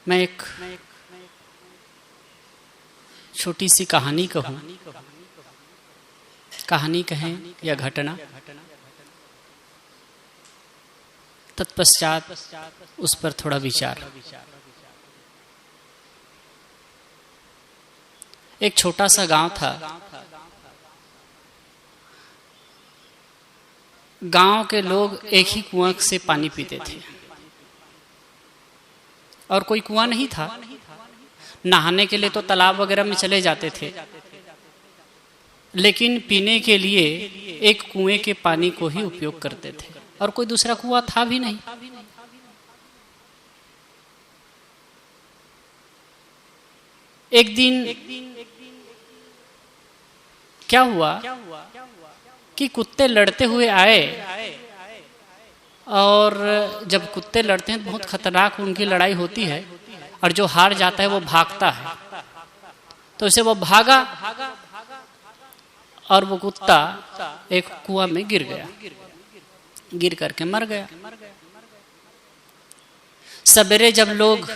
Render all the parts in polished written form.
मैं एक छोटी सी कहानी कहूं, कहानी कहें या घटना, तत्पश्चात उस पर थोड़ा विचार। एक छोटा सा गांव था। गांव के लोग एक ही कुआं से पानी पीते थे और कोई कुआं नहीं था। नहाने के लिए तो तालाब वगैरह में चले जाते थे, लेकिन पीने के लिए एक कुएं के पानी को ही उपयोग करते थे और कोई दूसरा कुआं था भी नहीं। एक दिन क्या हुआ कि कुत्ते लड़ते हुए आए, और जब कुत्ते लड़ते हैं तो बहुत खतरनाक उनकी लड़ाई होती है, और जो हार जाता है वो भागता है। तो इसे वो भागा और वो कुत्ता एक कुआं में गिर गया, गिर करके मर गया। सवेरे जब लोग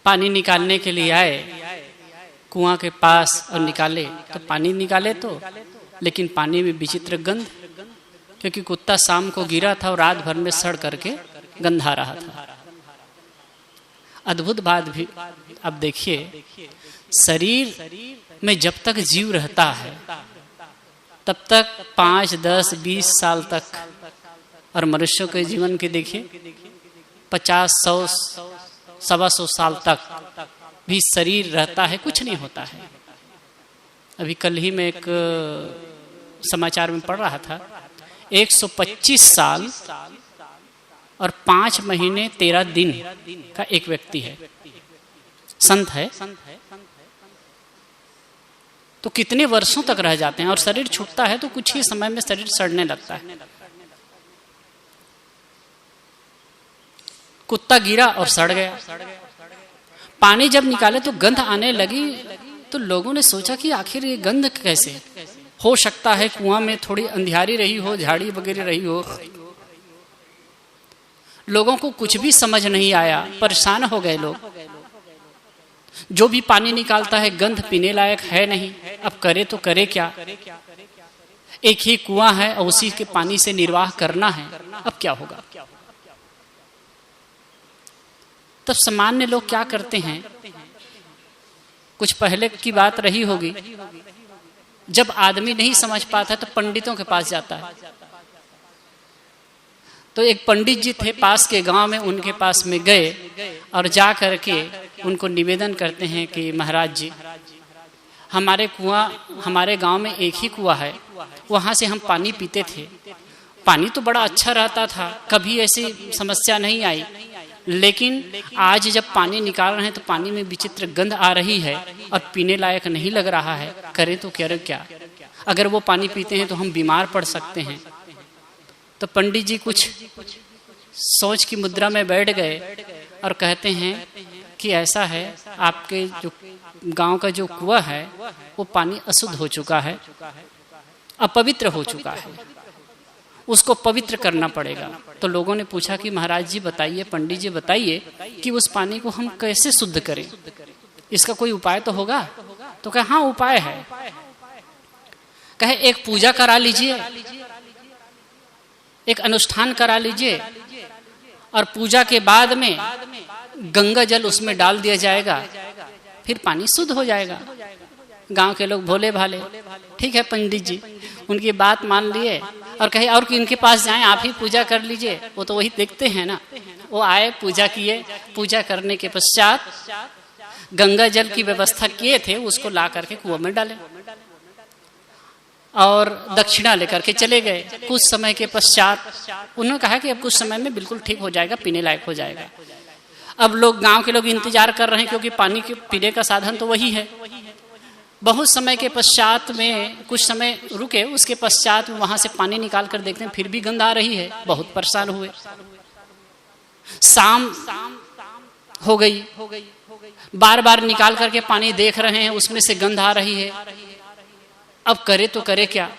पानी निकालने के लिए आए कुआं के पास और निकाले तो पानी निकाले तो, लेकिन पानी में विचित्र गंध, क्योंकि कुत्ता शाम को गिरा था और रात भर में सड़ करके गंधा रहा था। अद्भुत बात भी अब देखिए, शरीर में जब तक जीव रहता है तब तक 5, 10, 20 साल तक, और मनुष्यों के जीवन के देखिए 50, 100, 125 साल तक भी शरीर रहता है, कुछ नहीं होता है। अभी कल ही मैं एक समाचार में पढ़ रहा था, 125 साल और 5 महीने 13 दिन का एक व्यक्ति है, संत है, तो कितने वर्षों तक रह जाते हैं। और शरीर छूटता है तो कुछ ही समय में शरीर सड़ने लगता है। कुत्ता गिरा और सड़ गया। पानी जब निकाले तो गंध आने लगी, तो लोगों ने सोचा कि आखिर ये गंध कैसे हो सकता है। कुआं में थोड़ी अंधियारी रही हो, झाड़ी वगैरह रही हो, लोगों को कुछ भी समझ नहीं आया, परेशान हो गए लोग। जो भी पानी निकालता है गंध पीने लायक है नहीं, अब करे तो करे क्या। एक ही कुआं है और उसी के पानी से निर्वाह करना है, अब क्या होगा। तब सामान्य लोग क्या करते हैं, कुछ पहले की बात रही होगी, जब आदमी नहीं समझ पाता तो पंडितों के पास जाता है। तो एक पंडित जी थे पास के गांव में, उनके पास में गए और जा करके उनको निवेदन करते हैं कि महाराज जी, हमारे गांव में एक ही कुआं है, वहां से हम पानी पीते थे, पानी तो बड़ा अच्छा रहता था, कभी ऐसी समस्या नहीं आई, लेकिन आज जब पानी निकाल रहे हैं तो पानी में विचित्र गंध आ रही है और पीने लायक नहीं लग रहा है, करें तो करें क्या। अगर वो पानी पीते हैं तो हम बीमार पड़ सकते हैं। तो पंडित जी कुछ सोच की मुद्रा में बैठ गए और कहते हैं कि ऐसा है, आपके जो गांव का जो कुआं है वो पानी अशुद्ध हो चुका है, अपवित्र हो चुका है, उसको पवित्र करना पड़ेगा। तो लोगों ने पूछा कि महाराज जी बताइए, पंडित जी बताइए कि उस पानी को हम कैसे शुद्ध करें, इसका कोई उपाय तो होगा। तो कहे हाँ उपाय है। कहे एक पूजा करा लीजिए, एक अनुष्ठान करा लीजिए, और पूजा के बाद में गंगा जल उसमें डाल दिया जाएगा, फिर पानी शुद्ध हो जाएगा। गांव के लोग भोले भाले, ठीक है पंडित जी, उनकी बात मान लिए और कहे और कि इनके पास जाएं, आप ही पूजा कर लीजिए, वो तो वही देखते हैं ना। वो आए, पूजा किए, पूजा करने के पश्चात गंगा जल की व्यवस्था किए थे उसको ला करके कुआं में डाले और दक्षिणा लेकर के चले गए। कुछ समय के पश्चात उन्होंने कहा कि अब कुछ समय में बिल्कुल ठीक हो जाएगा, पीने लायक हो जाएगा। अब लोग, गांव के लोग इंतजार कर रहे हैं, क्योंकि पानी के पीने का साधन तो वही है। बहुत समय के पश्चात में कुछ समय रुके, उसके पश्चात वहां से पानी निकाल कर देखते हैं फिर भी गंध आ रही है। बहुत परेशान हुए। शाम हो गई, बार बार निकाल करके पानी देख रहे हैं, उसमें से गंध आ रही है। अब करे तो करे क्या।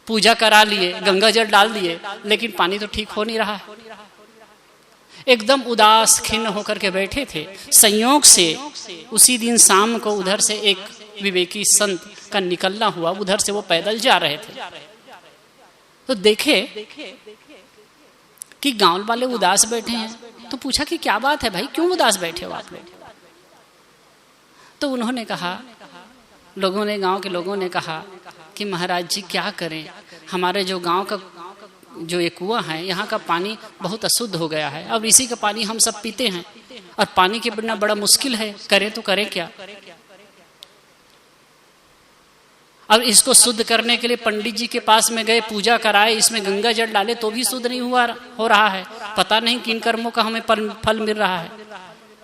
पूजा करा लिए, गंगा जल डाल दिए, लेकिन पानी तो ठीक हो नहीं रहा है। एकदम उदास खिन्न होकर के बैठे थे। संयोग से उसी दिन शाम को उधर से एक विवेकी संत का निकलना हुआ, उधर से वो पैदल जा रहे थे। तो देखे कि गांव वाले उदास बैठे हैं, तो पूछा कि क्या बात है भाई, क्यों उदास बैठे हो आप लोग? तो उन्होंने कहा, लोगों ने, गांव के लोगों ने कहा कि महाराज जी क्या करें, हमारे जो गांव का जो एक कुआं है, यहाँ का पानी बहुत अशुद्ध हो गया है। अब इसी का पानी हम सब पीते हैं और पानी के बिना बड़ा मुश्किल है, करें तो करें क्या। अब इसको शुद्ध करने के लिए पंडित जी के पास में गए, पूजा कराए, इसमें गंगा जल डाले तो भी शुद्ध नहीं हो रहा है। पता नहीं किन कर्मों का हमें फल मिल रहा है।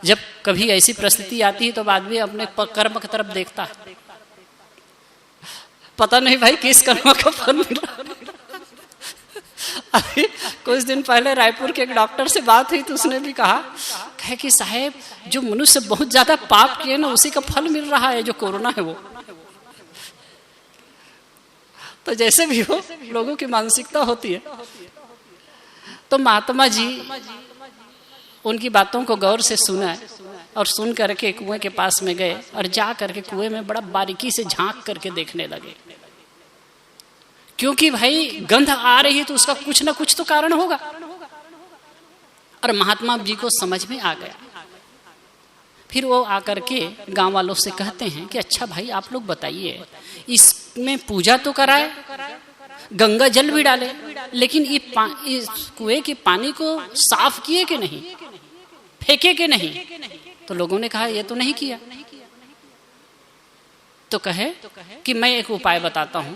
जब कभी ऐसी परिस्थिति आती है तो आदमी अपने कर्म की तरफ देखता है, पता नहीं भाई किस कर्म का फल मिल रहा है। अभी कुछ दिन पहले रायपुर के एक डॉक्टर से बात हुई तो उसने भी कहा कि साहेब जो मनुष्य बहुत ज्यादा पाप किए ना, उसी का फल मिल रहा है, जो कोरोना है वो। तो जैसे भी हो, लोगों की मानसिकता होती है। तो महात्मा जी उनकी बातों को गौर से सुना और सुन करके कुएं के पास में गए और जा करके कुएं में बड़ा बारीकी से झांक करके देखने लगे, क्योंकि भाई गंध आ रही है तो उसका कुछ ना कुछ तो कारण होगा। और महात्मा जी को समझ में आ गया। फिर वो आकर के गांव वालों से कहते हैं कि अच्छा भाई आप लोग बताइए, इसमें पूजा तो कराए, गंगा जल भी डाले, लेकिन इस कुएं के पानी को साफ किए कि नहीं, फेंके कि नहीं? तो लोगों ने कहा ये तो नहीं किया। तो कहे कि मैं एक उपाय बताता हूं,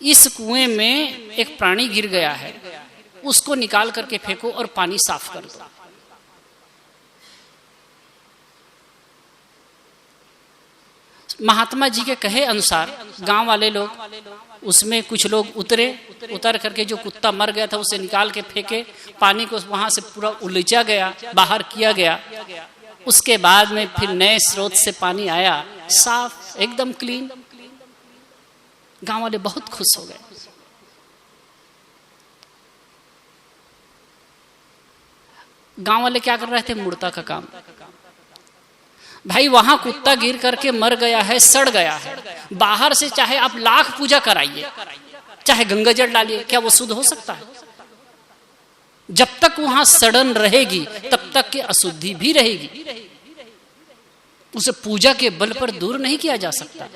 इस कुएं में एक प्राणी गिर गया है, उसको निकाल करके फेंको और पानी साफ कर दो। महात्मा जी के कहे अनुसार गांव वाले लोग उसमें कुछ लोग उतर करके जो कुत्ता मर गया था उसे निकाल के फेंके, पानी को वहां से पूरा उलीचा गया, बाहर किया गया। उसके बाद में फिर नए स्रोत से पानी आया, साफ एकदम क्लीन। गांव वाले बहुत खुश हो गए। गांव वाले क्या कर रहे थे? मूर्ता का काम। भाई वहां कुत्ता गिर करके मर गया है, सड़ गया है, बाहर से चाहे आप लाख पूजा कराइए, चाहे गंगा जल डालिए, क्या वो शुद्ध हो सकता है? जब तक वहां सड़न रहेगी तब तक की अशुद्धि भी रहेगी। उसे पूजा के बल पर दूर नहीं किया जा सकता।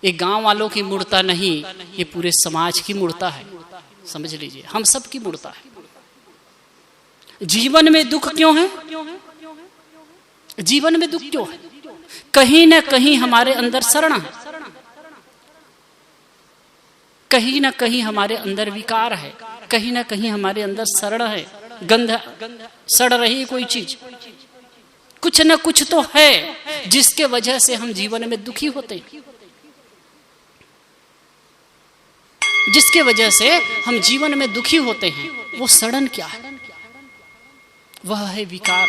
ये गांव वालों की मूर्ता नहीं, ये पूरे समाज की मूर्ता है। समझ लीजिए, हम सब की मूर्ता है। जीवन में दुख क्यों है? जीवन में दुख क्यों है? कहीं ना कहीं हमारे अंदर शरण है, कहीं ना कहीं हमारे अंदर विकार है, कहीं ना कहीं हमारे अंदर शरण है, गंध सड़ रही कोई चीज, कुछ ना कुछ तो है जिसके वजह से हम जीवन में दुखी होते हैं, जिसके वजह से हम जीवन में दुखी होते हैं। वो सड़न क्या है? वह है विकार।